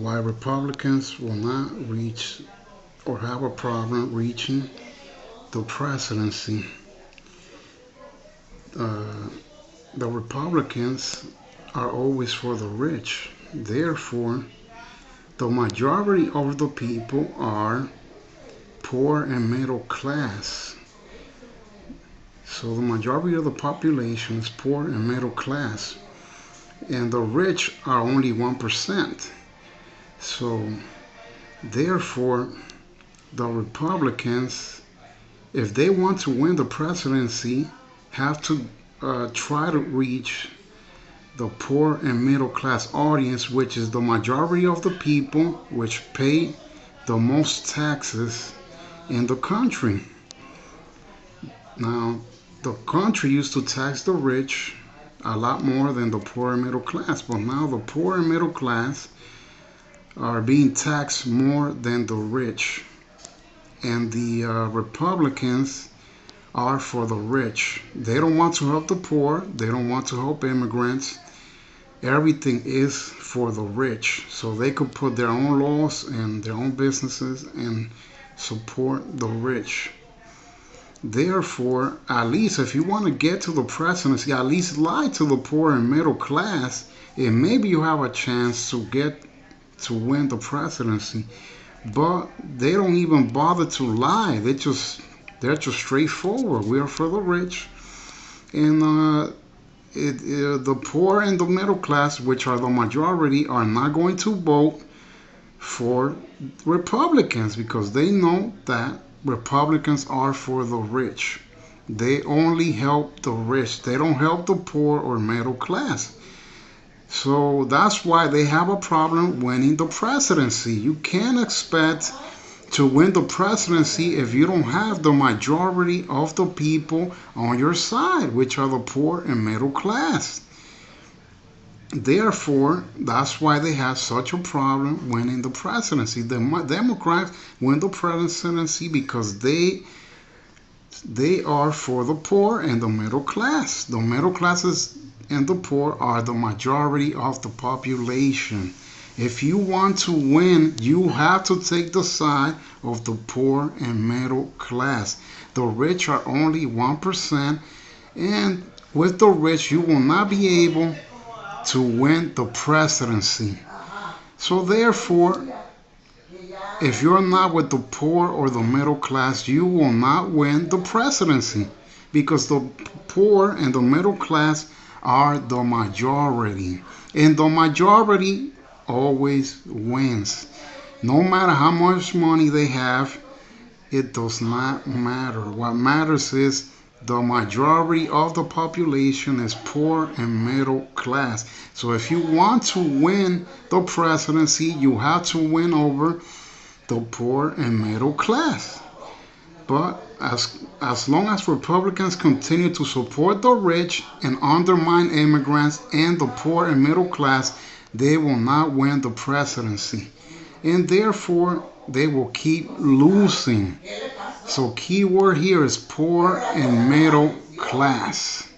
why Republicans will not reach or have a problem reaching the presidency. Uh, the Republicans are always for the rich. Therefore, the majority of the people are poor and middle class. So the majority of the population is poor and middle class. And the rich are only 1%. So therefore, the Republicans, if they want to win the presidency, have to try to reach the poor and middle class audience, which is the majority of the people which pay the most taxes in the country. Now, the country used to tax the rich a lot more than the poor and middle class, but now the poor and middle class are being taxed more than the rich. And the Republicans are for the rich. They don't want to help the poor. They don't want to help immigrants. Everything is for the rich. So they could put their own laws and their own businesses and support the rich. Therefore, at least if you want to get to the presidency, at least lie to the poor and middle class, and maybe you have a chance to get to win the presidency. But they don't even bother to lie. They're just straightforward. We are for the rich, and the poor and the middle class, which are the majority, are not going to vote for Republicans because they know that Republicans are for the rich. They only help the rich. They don't help the poor or middle class. So that's why they have a problem winning the presidency. You can't expect to win the presidency if you don't have the majority of the people on your side, which are the poor and middle class. Therefore, that's why they have such a problem winning the presidency. The Democrats win the presidency because they are for the poor and the middle class. The middle classes and the poor are the majority of the population. If you want to win, you have to take the side of the poor and middle class. The rich are only 1%, and with the rich, you will not be able to win the presidency. So therefore, if you're not with the poor or the middle class, you will not win the presidency because the poor and the middle class are the majority. And the majority always wins. No matter how much money they have, it does not matter. What matters is the majority of the population is poor and middle class. So if you want to win the presidency, you have to win over the poor and middle class. But as long as Republicans continue to support the rich and undermine immigrants and the poor and middle class, they will not win the presidency. And therefore, they will keep losing. So key word here is poor and middle class.